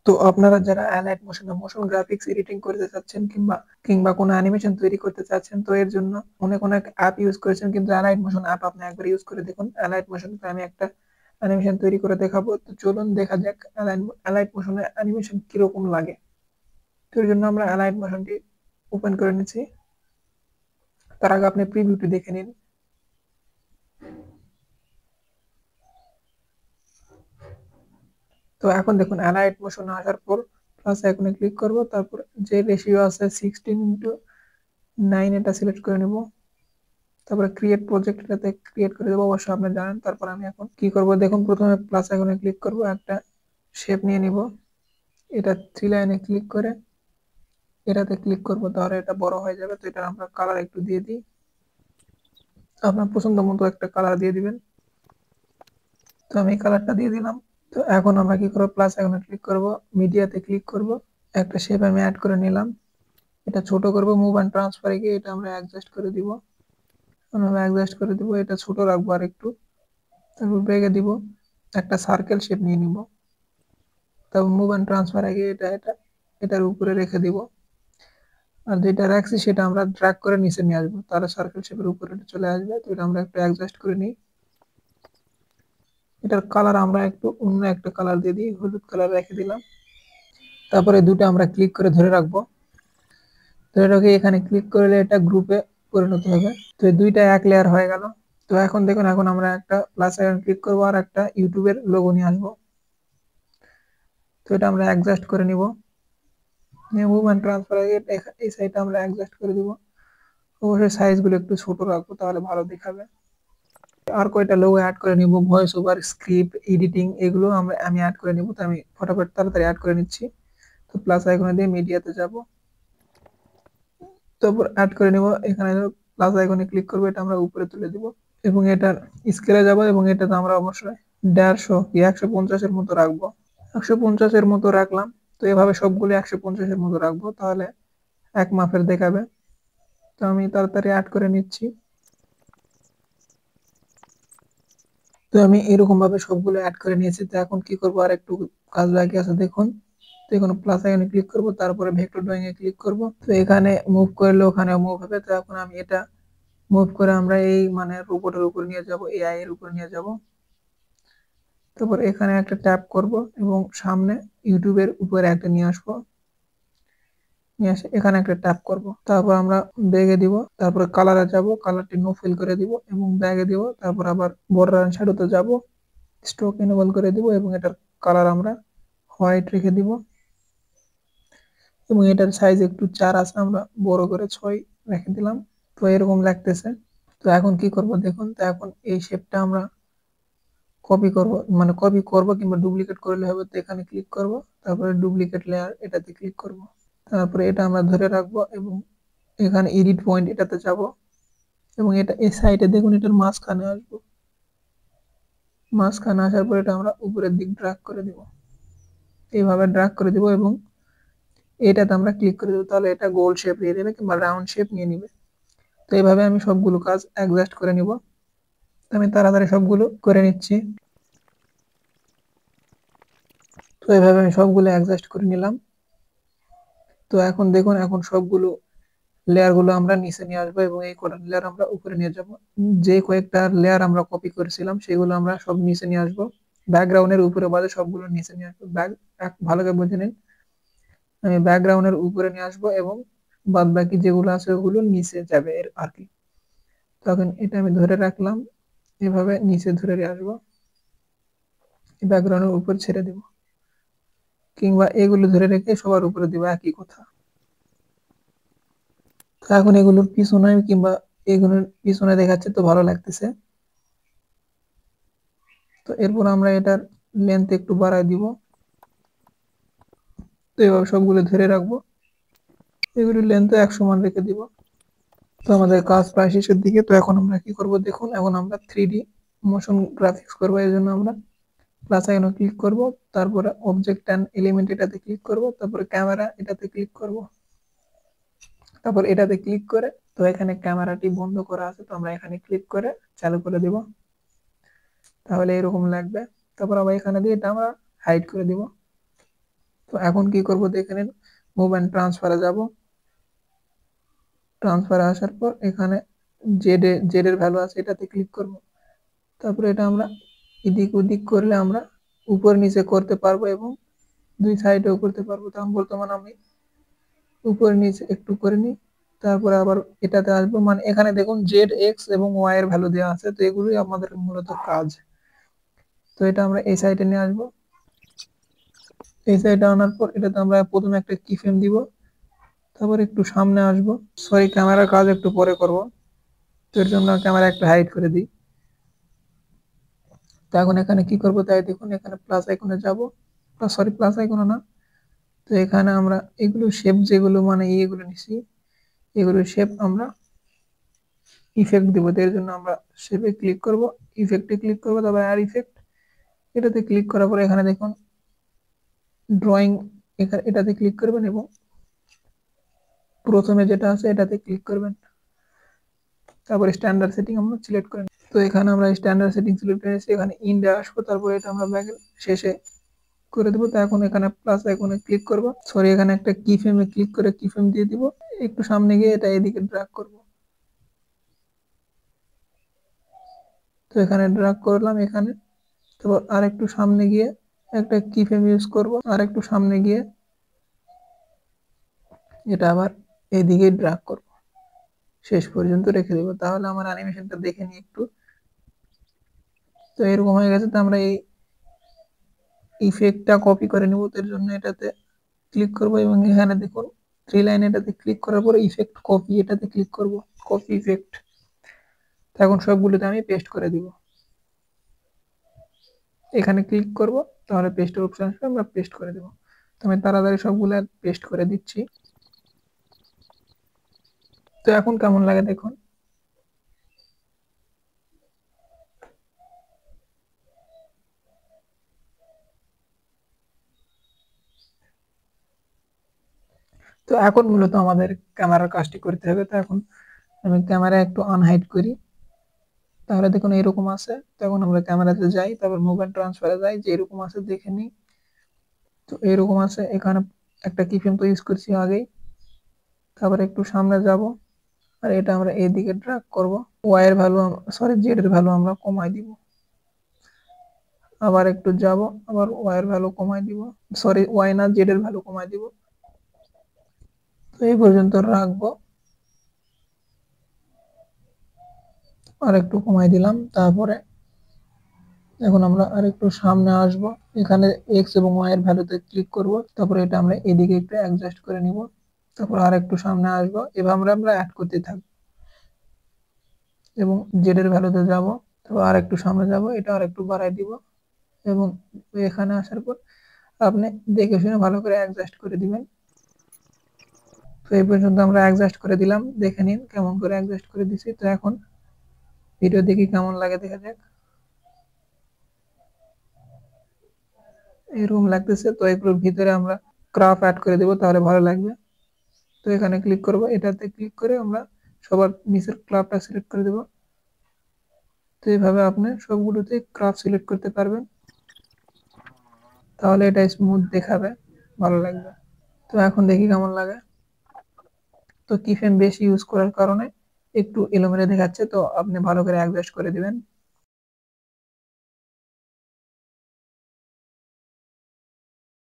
তো আপনারা যারা allied motion motion graphics editing করতে চাচ্ছেন কিংবা কোনো অ্যানিমেশন তৈরি করতে চাচ্ছেন, তো এর জন্য অনেক অ্যাপ ইউজ করেছেন, কিন্তু অ্যালাইট মোশন অ্যাপ আপনি একবার ইউজ করে দেখুন। অ্যালাইট মোশনকে আমি একটা অ্যানিমেশন তৈরি করে দেখাবো। তো চলুন দেখা যাক অ্যালাইট মোশনে অ্যানিমেশন কিরকম লাগে। তো এর জন্য আমরা অ্যালাইট মোশনটি ওপেন করে নিচ্ছি। তার আগে আপনি প্রিভিউটি দেখে নিন। তো এখন দেখুন অ্যালাইট মোশন আসার পর প্লাস আইকনে ক্লিক করব, তারপর যে রেশিও আছে 16:9 এটা সিলেক্ট করে নেব। তারপরে ক্রিয়েট প্রজেক্ট এটাতে ক্রিয়েট করে দেবো, অবশ্যই আপনি জানেন। তারপর আমি এখন কি করব দেখুন, প্রথমে প্লাস আইকনে ক্লিক করব, একটা শেপ নিয়ে নিব, এটা 3 লাইনে ক্লিক করে এটাতে ক্লিক করব, তাহলে এটা বড় হয়ে যাবে। তো এটা আমরা কালার একটু দিয়ে দিই, আপনার পছন্দ মতো একটা কালার দিয়ে দিবেন। তো আমি এই কালারটা দিয়ে দিলাম। তো এখন আমরা কি করব, প্লাস আইকনে ক্লিক করব, মিডিয়াতে ক্লিক করব, একটা শেপ আমি অ্যাড করে নিলাম, এটা ছোট করব, মুভ অ্যান্ড ট্রান্সফারে গিয়ে এটা আমরা অ্যাডজাস্ট করে দিব। আমরা অ্যাডজাস্ট করে দিব, এটা ছোট রাখবো আর একটু। তারপর ব্রেকে দিব, একটা সার্কেল শেপ নিয়ে নিব, তারপর মুভ অ্যান্ড ট্রান্সফার আগে এটার উপরে রেখে দিব। আর যেটা রাখছি সেটা আমরা ড্র্যাগ করে নিচে নিয়ে আসবো, তাহলে সার্কেল শেপের উপরে চলে আসবে। তো এটা আমরা একটু অ্যাডজাস্ট করে নিই। এটার কালার আমরা একটু অন্য একটা কালার দিয়ে দিই, হলুদ কালার রেখে দিলাম। তারপরে দুটো আমরা ক্লিক করে ধরে রাখবো। তো এটাকে এখানে ক্লিক করলে এটা গ্রুপে পরিণত হবে। তো এই দুইটা এক লেয়ার হয়ে গেল। তো এখন দেখুন, এখন আমরা একটা প্লাস আইকন ক্লিক করবো আর একটা ইউটিউবের লোগো নিয়ে আসবো। তো এটা আমরা অ্যাডজাস্ট করে নিব, মুভ অ্যান্ড ট্রান্সফার আগে এই সাইডটা আমরা অ্যাডজাস্ট করে দিব। অবশ্যই সাইজগুলো একটু ছোট রাখবো, তাহলে ভালো দেখাবে। আর কয়টা লোগো অ্যাড করে নিব, ভয়েস ওভার, স্ক্রিপ্ট, এডিটিং, এগুলো আমি অ্যাড করে নিব। তো আমি ফটাফট তাড়াতাড়ি অ্যাড করে নিচ্ছি। তো প্লাস আইকনে দিয়ে মিডিয়াতে যাব, তারপর অ্যাড করে নিব। এখানে প্লাস আইকনে ক্লিক করবো, এটা আমরা উপরে তুলে দিব এবং এটার স্কেলে যাব এবং এটাতে আমরা অবশ্যই 150 কি 150-এর মতো রাখবো। 150-এর মতো রাখলাম। তো এভাবে সবগুলো 150-এর মতো রাখবো, তাহলে এক মাপের দেখাবে। তো আমি তাড়াতাড়ি অ্যাড করে নিচ্ছি। তো আমি এরকম ভাবে সবগুলো অ্যাড করে নিয়েছি। তো এখন কি করবো, আর একটু কাজ বাকি আছে দেখুন। তো এখানে প্লাস আইকনে ক্লিক করব, তারপরে ভেক্টর ড্রয়িং এ ক্লিক করব। তো এখানে মুভ করলে ওখানে মুভ হবে। তো এখন আমি এটা মুভ করে আমরা এই মানে রোবটের উপর নিয়ে যাব, এআই এর উপর নিয়ে যাব। তারপর এখানে একটা ট্যাপ করব এবং সামনে ইউটিউবের উপরে একটা নিয়ে আসবো, নিয়ে এসে এখানে একটা ট্যাপ করব। তারপর আমরা ব্যাগে দিব, তারপরে কালারে যাব, কালারটি নো ফিল করে দিব এবং ব্যাগে দিব। তারপর আবার বর্ডার এন্ড শ্যাডোতে যাব, স্ট্রোক এনেবল করে দিব এবং এটার কালার আমরা হোয়াইট রেখে দিব এবং এটার সাইজ একটু 4 আছে, আমরা বড় করে 6 রেখে দিলাম। তো এরকম লাগতেছে। তো এখন কি করব দেখুন, তো এখন এই শেপটা আমরা কপি করব, মানে কপি করব কিংবা ডুপ্লিকেট করলে হবে। তো এখানে ক্লিক করব, তারপরে ডুপ্লিকেট লেয়ার এটাতে ক্লিক করব, তারপরে এটা আমরা ধরে রাখবো এবং এখানে এডিট পয়েন্ট এটাতে যাব এবং এটা এই সাইডে দেখুন এটার মাঝখানে আসবো। মাঝখানে আসার পর এটা আমরা উপরের দিক ড্র্যাগ করে দিব, এইভাবে ড্র্যাগ করে দিব এবং এটাতে আমরা ক্লিক করে দেবো, তাহলে এটা গোল শেপ নিয়ে নেবে কিংবা রাউন্ড শেপ নিয়ে নিবে। তো এইভাবে আমি সবগুলো কাজ অ্যাডজাস্ট করে নিব। আমি তাড়াতাড়ি সবগুলো করে নিচ্ছি। তো এইভাবে আমি সবগুলো অ্যাডজাস্ট করে নিলাম। তো এখন দেখুন, এখন সবগুলো লেয়ার গুলো আমরা নিচে নিয়ে আসবো এবং এই কটা লেয়ার আমরা উপরে নিয়ে যাব। যে কয়েকটা লেয়ার আমরা কপি করেছিলাম সেগুলো আমরা সব নিচে নিয়ে আসবো, ব্যাকগ্রাউন্ডের উপরে বাদে সবগুলো নিচে নিয়ে আসবো। ভালো করে বুঝে নিন, আমি ব্যাকগ্রাউন্ডের উপরে নিয়ে আসবো এবং বাদ বাকি যেগুলো আছে ওগুলো নিচে যাবে এর আর কি। তখন এটা আমি ধরে রাখলাম, এভাবে নিচে ধরে আসবো, ব্যাকগ্রাউন্ডের উপর ছেড়ে দিব কিংবা এগুলো ধরে রেখে সবার উপরে দিব, একই কথা। তো এখন এগুলোর পিছনে কিংবা এগুলোর পিছনে দেখাচ্ছে তো ভালো লাগতেছে। তো এরপর আমরা এটার লেন্থ একটু বাড়ায় দিব। তো এভাবে সবগুলো ধরে রাখবো, এগুলির লেন্থ 1 সমান রেখে দিব। তো আমাদের কাজ প্রায় শেষের দিকে। তো এখন আমরা কি করব দেখুন, এখন আমরা 3D মোশন গ্রাফিক্স করবো। এই জন্য আমরা প্লাস আইকনে ক্লিক করব, তারপরে অবজেক্ট অ্যান্ড এলিমেন্ট এটাতে ক্লিক করব, তারপরে ক্যামেরা এটাতে ক্লিক করব, তারপর এটাতে ক্লিক করে তো এখানে ক্যামেরাটি বন্ধ করা আছে, তো আমরা এখানে ক্লিক করে চালু করে দিব, তাহলে এরকম লাগবে। তারপর আবার এখানে দিয়ে এটা আমরা হাইড করে দিব। তো এখন কি করব দেখে নিন, মুভ অ্যান্ড ট্রান্সফারে যাব। ট্রান্সফারে আসার পর এখানে জেড এর ভ্যালু আছে, এটাতে ক্লিক করব। তারপরে এটা আমরা এদিক ওদিক করলে আমরা উপর নিচে করতে পারবো এবং দুই সাইডেও করতে পারবো। তখন বর্তমানে আমি উপর নিচে একটু করে নিই, তারপরে আবার এটাতে আসবো। মানে এখানে দেখুন জেড এক্স এবং ওয়াই এর ভ্যালু দেওয়া আছে, তো এগুলোই আমাদের মূলত কাজ। তো এটা আমরা এই সাইডে নিয়ে আসবো। এই সাইডে আনার পর এটাতে আমরা প্রথমে একটা কি ফ্রেম দিব, তারপর একটু সামনে আসবো। সরি, ক্যামেরার কাজ একটু পরে করব, তো এর জন্য ক্যামেরা একটু হাইড করে দিই। তো এখন এখানে কি করব তাই দেখুন, এখানে প্লাস আইকনে যাব, সরি প্লাস আইকনে না, তো এখানে আমরা এগুলো শেপ যেগুলো মানে এগুলো নিছি, এগুলো শেপ আমরা ইফেক্ট দিব। এর জন্য আমরা শেপে ক্লিক করব, ইফেক্টে ক্লিক করব, তারপর আর ইফেক্ট, এটাতে ক্লিক করার পর এখানে দেখুন ড্রয়িং, এটাতে ক্লিক করবেন এবং প্রথমে যেটা আছে এটাতে ক্লিক করবেন। তারপর স্ট্যান্ডার্ড সেটিং আমরা সিলেক্ট করেন। তো এখানে আমরা স্ট্যান্ডার্ড সেটিং সিলেক্ট করেছি, এখানে ইন্ডে আসবো, তারপর এটা আমরা ব্যাকের শেষে করে দেবো। তো এখন এখানে প্লাস আইকনে ক্লিক করব, সরি এখানে একটা কি ফ্রেমে ক্লিক করে কি ফ্রেম দিয়ে দিব, একটু সামনে গিয়ে এটা এদিকে ড্র্যাগ করব। তো এখানে ড্র্যাগ করলাম এখানে, তারপর আর একটু সামনে গিয়ে একটা কি ফ্রেম ইউজ করব, আর একটু সামনে গিয়ে এটা আবার এদিকে ড্র্যাগ করব, শেষ পর্যন্ত রেখে দেবো। তাহলে আমার অ্যানিমেশনটা দেখে নিই একটু। তো এরকম হয়ে গেছে। তো আমরা এই ইফেক্টটা কপি করে নেব, এর জন্য এটাতে ক্লিক করব এবং এখানে দেখুন থ্রি লাইন, এটাতে ক্লিক করার পরে ইফেক্ট কপি, এটাতে ক্লিক করব, কপি ইফেক্ট। তো এখন সবগুলোতে আমি পেস্ট করে দিব। এখানে ক্লিক করব, তাহলে পেস্টের অপশন আসবে, আমরা পেস্ট করে দেব। তো আমি তাড়াতাড়ি সবগুলো পেস্ট করে দিচ্ছি। তো এখন কেমন লাগে দেখুন। তো এখন মূলত আমাদের ক্যামেরার কাজটি করতে হবে। তো এখন আমি ক্যামেরা একটু আনহাইড করি, তাহলে দেখুন এরকম আছে। তখন আমরা ক্যামেরাতে যাই, তারপর মুভ অ্যান্ড ট্রান্সফারে যাই, যে এরকম আছে দেখে নিই। তো এরকম আছে, এখানে একটা কি ফ্রেম তো ইউজ করছি আগেই। তারপরে একটু সামনে যাব, আর এটা আমরা এইদিকে ড্র্যাগ করব। ওয়াই এর ভ্যালু, সরি জেড এর ভ্যালু আমরা কমাই দিব। আবার একটু যাব, আবার ওয়াই এর ভ্যালু কমাই দিব, সরি ওয়াই না জেড এর ভ্যালু কমাই দিব। তো এই পর্যন্ত রাখবো, আর একটু কমাই দিলাম। তারপরে এখন আমরা আর একটু সামনে আসব, এখানে এক্স এবং ওয়াই এর ভ্যালুতে ক্লিক করব, তারপরে এটা আমরা এদিকে একটু অ্যাডজাস্ট করে নিব। তারপর আর একটু সামনে আসবো, এভাবে আমরা অ্যাড করতে থাকবো এবং জেড এর ভ্যালুতে যাব, তারপর আর একটু সামনে যাব, এটা আর একটু বাড়াই দিব এবং এখানে আসার পর আপনি দেখে শুনে ভালো করে অ্যাডজাস্ট করে দিবেন। তো এই পর্যন্ত আমরা অ্যাডজাস্ট করে দিলাম, দেখে নিন কেমন করে অ্যাডজাস্ট করে দিছি। তো এখন ভিডিও দেখি কেমন লাগে, দেখা যাক। এরকম লাগতেছে। তো এগুলোর ভিতরে আমরা ক্রাফ অ্যাড করে দেবো, তাহলে ভালো লাগবে। তো এখানে ক্লিক করব, এটাতে ক্লিক করে আমরা সবার নিচের ক্রাফটা সিলেক্ট করে দেব। তো এইভাবে আপনি সবগুলোতে ক্রাফ সিলেক্ট করতে পারবেন, তাহলে এটা স্মুথ দেখাবে, ভালো লাগবে। তো এখন দেখি কেমন লাগে। তো কি ফ্রেম বেশি ইউজ করার কারণে একটু এলোমেলো দেখাচ্ছে, তো আপনি ভালো করে অ্যাডজাস্ট করে দিবেন।